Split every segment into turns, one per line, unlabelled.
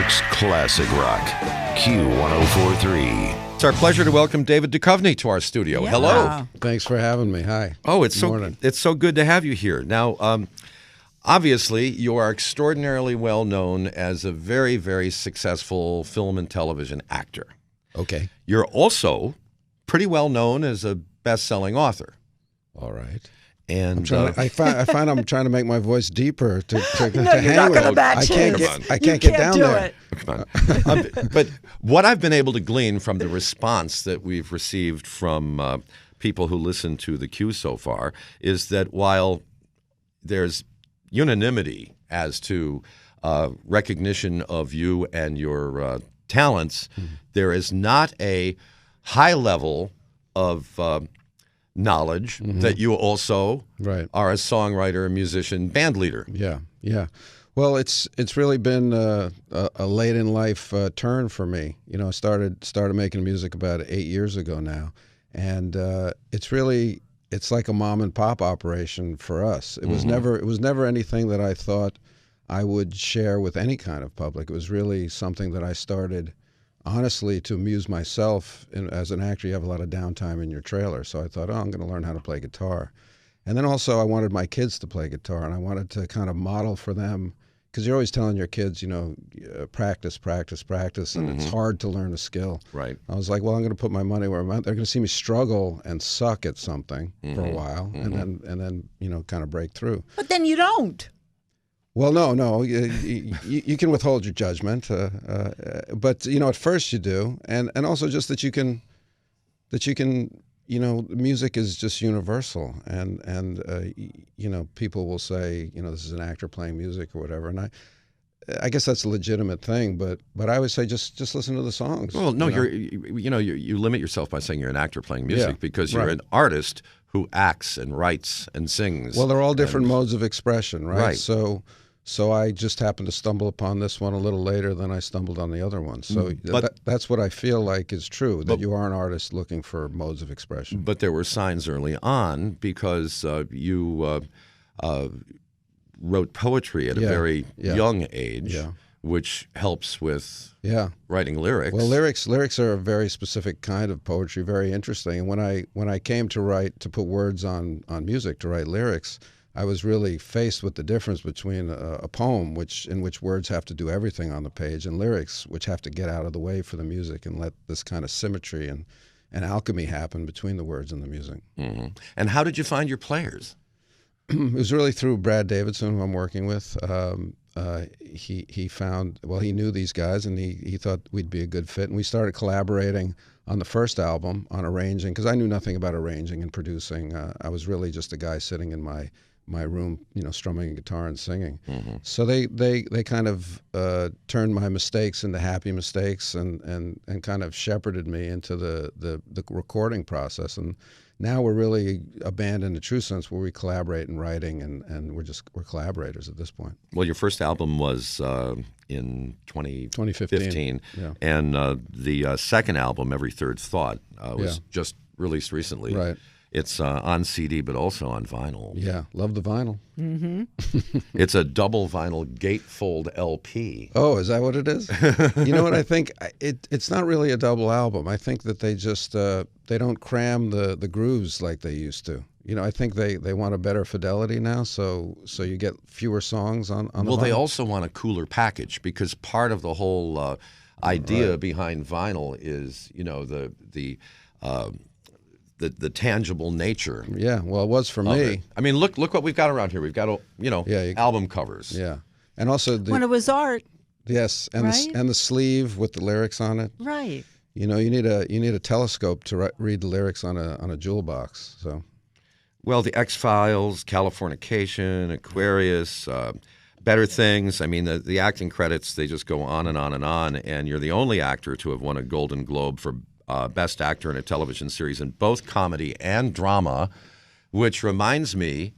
York's classic rock, Q104.3.
It's our pleasure to welcome David Duchovny to our studio.
Yeah.
Hello.
Thanks for having me. Hi.
Oh, it's
Morning.
so good to have you here. Now, obviously, you are extraordinarily well known as a very, very successful film and television actor.
Okay.
You're also pretty well known as a best-selling author.
All right.
And
I find I'm trying to make my voice deeper to
No,
hang
you're
with
not going to
it.
back
I can't
change.
get down
do
there.
it.
Come on. But what I've been able to glean from the response that we've received from people who listen to the Q so far is that while there's unanimity as to recognition of you and your talents, there is not a high level of knowledge that you also are a songwriter, musician, band leader.
Yeah. Well, it's really been a late in life turn for me. You know, I started making music about 8 years ago now, and it's like a mom and pop operation for us. It was never anything that I thought I would share with any kind of public. It was really something that I started honestly to amuse myself. And as an actor, you have a lot of downtime in your trailer, so I thought, I'm going to learn how to play guitar. And then also I wanted my kids to play guitar, and I wanted to kind of model for them, because you're always telling your kids, practice, and it's hard to learn a skill.
Right.
I was like, well, I'm going to put my money where I'm at. They're going to see me struggle and suck at something for a while, and then kind of break through.
But then you don't.
Well, no, you can withhold your judgment, but at first you do, and also just that you can, music is just universal, and people will say, this is an actor playing music or whatever, and I guess that's a legitimate thing, but I always say just listen to the songs.
Well, no, you limit yourself by saying you're an actor playing music because you're an artist who acts and writes and sings.
Well, they're all different modes of expression, right? So I just happened to stumble upon this one a little later than I stumbled on the other one. So that's what I feel like is true, that you are an artist looking for modes of expression.
But there were signs early on because you wrote poetry at a very young age, which helps with writing lyrics.
Well, lyrics are a very specific kind of poetry, very interesting. And when I came to put words on music, to write lyrics, I was really faced with the difference between a poem, in which words have to do everything on the page, and lyrics, which have to get out of the way for the music and let this kind of symmetry and alchemy happen between the words and the music.
Mm-hmm. And how did you find your players?
It was really through Brad Davidson, who I'm working with. He knew these guys, and he thought we'd be a good fit, and we started collaborating on the first album on arranging, because I knew nothing about arranging and producing. I was really just a guy sitting in my room, strumming a guitar and singing. So they kind of turned my mistakes into happy mistakes and kind of shepherded me into the recording process. And now we're really a band in the true sense, where we collaborate in writing, and we're collaborators at this point.
Well, your first album was in 2015.
Yeah.
And the second album, Every Third Thought, was just released recently.
Right.
It's on CD, but also on vinyl.
Yeah, love the vinyl.
It's a double vinyl gatefold LP.
Oh, is that what it is? You know what I think? It's not really a double album. I think that they just they don't cram the grooves like they used to. I think they want a better fidelity now, so you get fewer songs on the
Well,
vinyl.
they also want a cooler package, because part of the whole idea behind vinyl is, the tangible nature.
Yeah, well, it was for me.
It. I mean, look what we've got around here. We've got album covers.
Yeah, and also
When it was art.
Yes, and the sleeve with the lyrics on it.
Right.
You need a telescope to read the lyrics on a jewel box. So.
Well, the X-Files, Californication, Aquarius, Better Things. I mean, the acting credits, they just go on and on and on. And you're the only actor to have won a Golden Globe for Best Actor in a Television Series in both comedy and drama, which reminds me,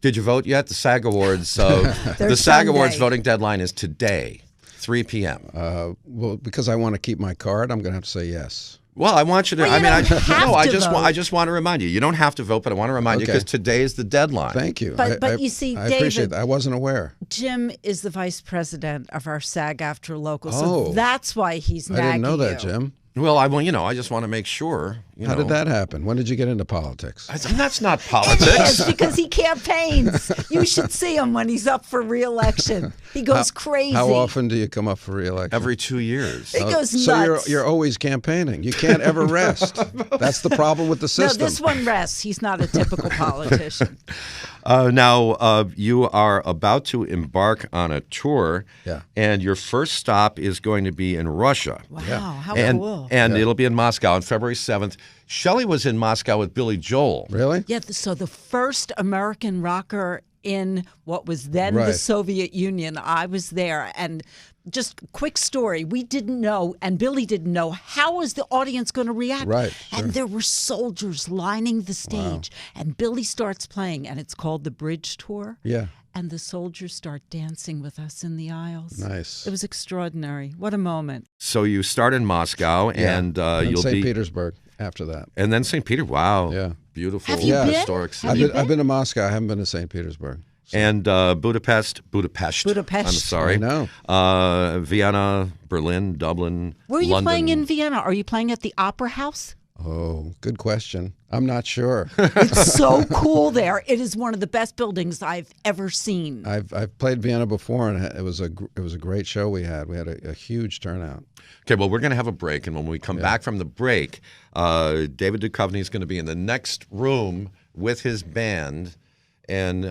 did you vote yet? The SAG Awards. The SAG Awards voting deadline is today, 3 p.m.
Well, because I want to keep my card, I'm going to have to say yes.
Well, I want you to.
Well, you don't have
I
to
just
vote.
I just want to remind you. You don't have to vote, but I want to remind you
Okay.
because today is the deadline.
Thank you.
But you see,
I appreciate
David-
that. I wasn't aware.
Jim is the vice president of our SAG-AFTRA local, so
Oh.
that's why he's
I
nagging
didn't know that,
you.
Jim.
Well, I just want to make sure.
How did that happen? When did you get into politics?
That's not
It
politics.
is because he campaigns. You should see him when he's up for re-election. He goes crazy.
How often do you come up for re-election?
Every 2 years.
He goes
So
nuts.
you're always campaigning. You can't ever rest. That's the problem with the
No,
system.
this one rests. He's not a typical politician.
Now, you are about to embark on a tour,
Yeah.
and your first stop is going to be in Russia.
Wow, how
and
cool.
and it'll be in Moscow on February 7th. Shelley was in Moscow with Billy Joel.
Really?
Yeah, so the first American rocker in what was then the
Right.
Soviet Union, I was there. And just quick story, we didn't know, and Billy didn't know, how was the audience going to react?
Right,
And
sure.
there were soldiers lining the stage, and Billy starts playing, and it's called the Bridge Tour.
Yeah.
And the soldiers start dancing with us in the aisles.
Nice.
It was extraordinary. What a moment.
So you start in Moscow, and you'll
St.
be
Petersburg after that.
and then St. Peter. Wow,
Yeah.
beautiful,
Have you been?
historic
Have
city.
you
I've been to Moscow. I haven't been to St. Petersburg.
And Budapest. I'm sorry.
I know.
Vienna, Berlin, Dublin,
Where are you
London.
playing in Vienna? Are you playing at the Opera House?
Oh, good question. I'm not sure.
It's so cool there. It is one of the best buildings I've ever seen.
I've played Vienna before, and it was a great show we had. We had a huge turnout.
Okay, well, we're going to have a break, and when we come back from the break, David Duchovny is going to be in the next room with his band, and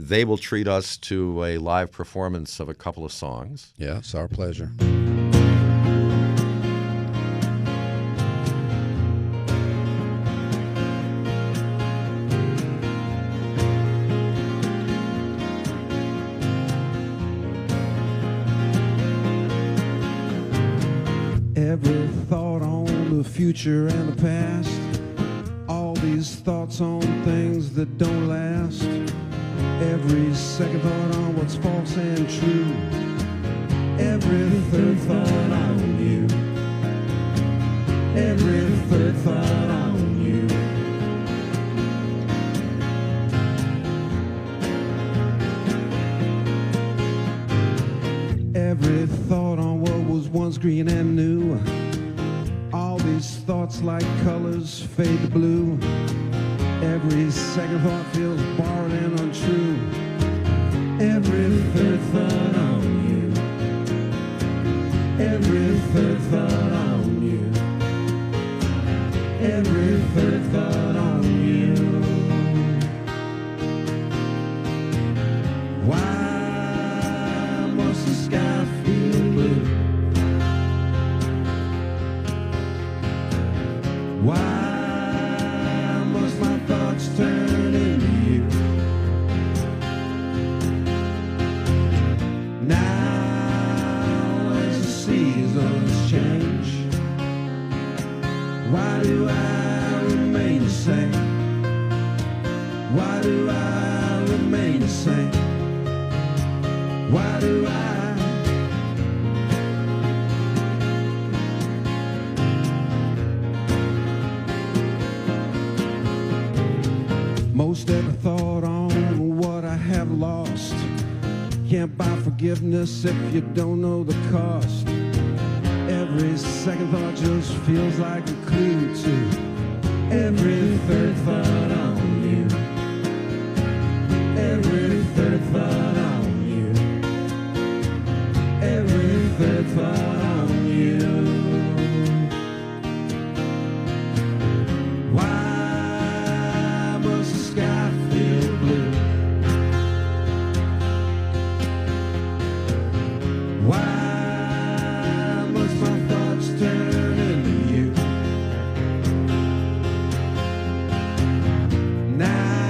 they will treat us to a live performance of a couple of songs.
Yeah, it's our pleasure.
Every thought on the future and the past, all these thoughts on things that don't last, every second thought on what's false and true, every third thought on you, every third thought on you. Every thought on what was once green and new, all these thoughts like colors fade to blue, every second thought feels borrowed and untrue, every third thought on you, every third thought on you, every third thought on you. Why must the sky feel blue? Why must my thoughts turn into you? Now as the seasons change, why do I remain the same? Why do I remain the same? Why do I? Most every thought on what I have lost. Can't buy forgiveness if you don't know the cost. Every second thought just feels like a clue to every third thought on you. Every third thought on you. Every third thought on you. Why must the sky feel blue? Why must my thoughts turn into you?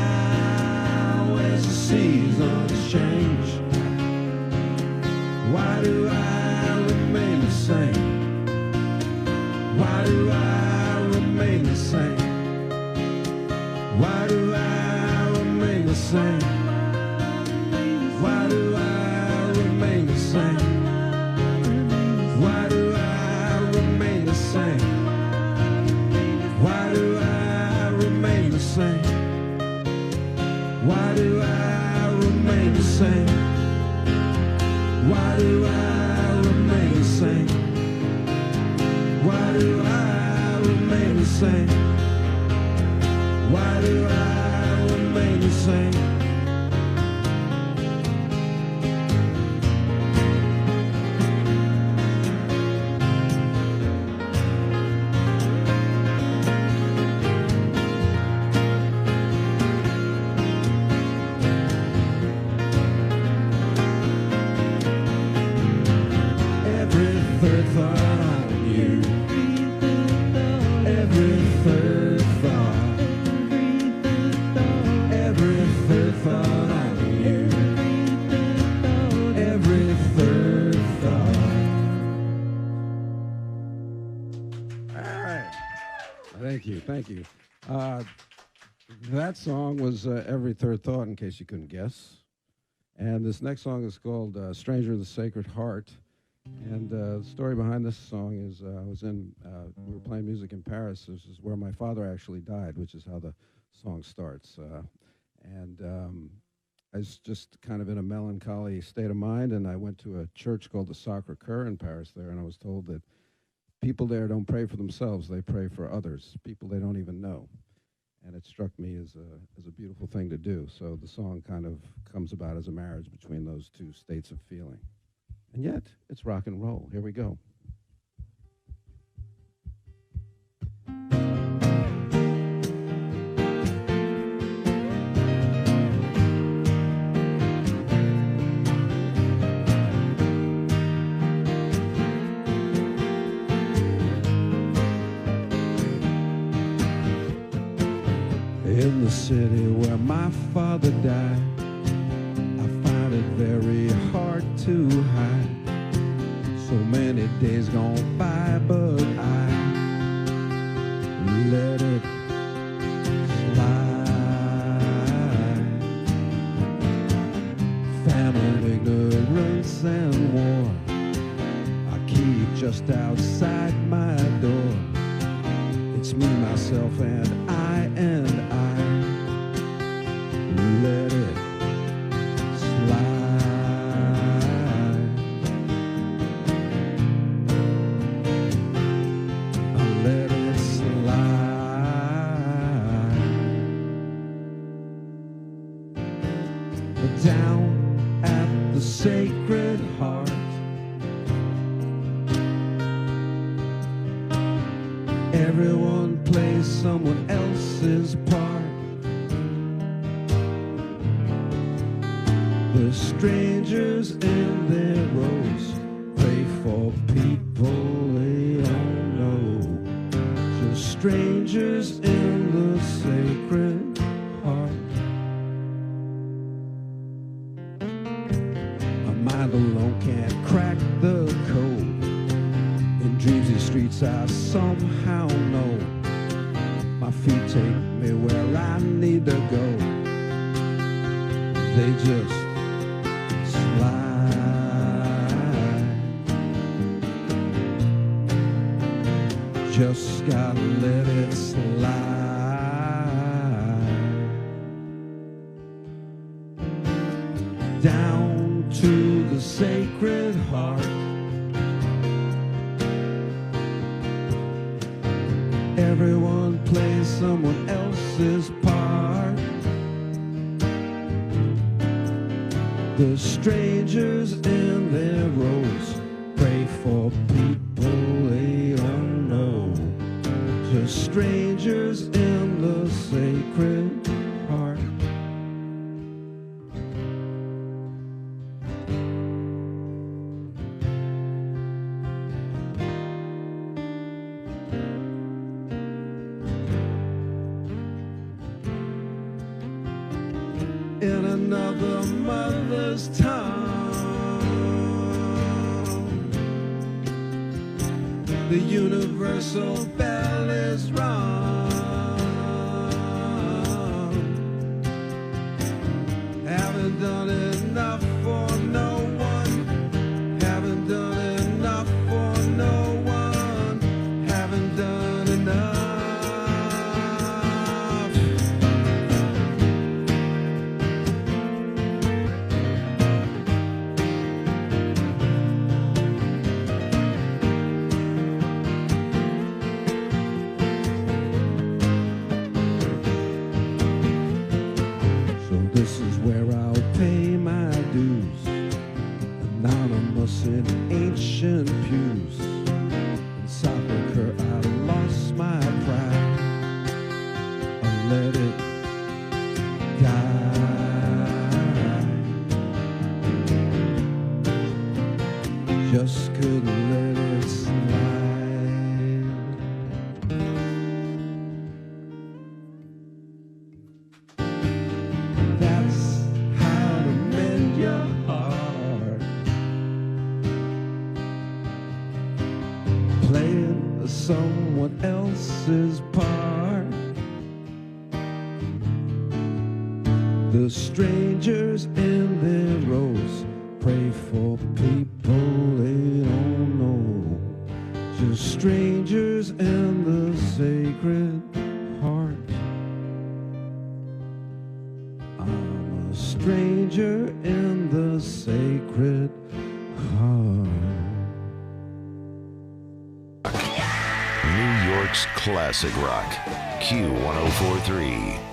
Now as the seasons change, why do I remain the same? Why do I remain the same? Why do I remain the same? Why do I remain the same? Why do I remain the same? do I remain the same? Why do I remain the same? Why do I remain the same?
Thank you. That song was Every Third Thought, in case you couldn't guess. And this next song is called Stranger of the Sacred Heart. And the story behind this song is we were playing music in Paris. This is where my father actually died, which is how the song starts. I was just kind of in a melancholy state of mind, and I went to a church called the Sacré-Cœur in Paris there, and I was told that people there don't pray for themselves, they pray for others, people they don't even know. And it struck me as a beautiful thing to do. So the song kind of comes about as a marriage between those two states of feeling. And yet, it's rock and roll. Here we go. In the city where my father died, I find it very hard to hide. So many days gone by, but I let it slide. Famine, ignorance, and war, I keep just outside my door. It's me, myself, and I let it slide. I let it slide. Down at the Sacred Heart, everyone plays someone else's part. The strangers in their rows pray for people they don't know. Just strangers in the Sacred Heart. My mind alone can't crack the code. In dreams these streets I somehow know. My feet take me where I need to go. They just just gotta let it slide. Down to the Sacred Heart, everyone plays someone else's part. The strangers in their rows pray for people they don't know. Just strangers in the Sacred Heart. In another mother's tongue, the universal bell is rung. Haven't done enough for no one. Haven't done enough for no one. Haven't done enough.
anonymous in ancient pews. In sepulcher I lost my pride. I let it die. Just couldn't let it slide. That's how to mend your heart. Playing someone else's part. The strangers in their rows pray for people they don't know. Just strangers in the sacred heart. I'm a stranger in the sacred heart.
New York's classic rock, Q104.3.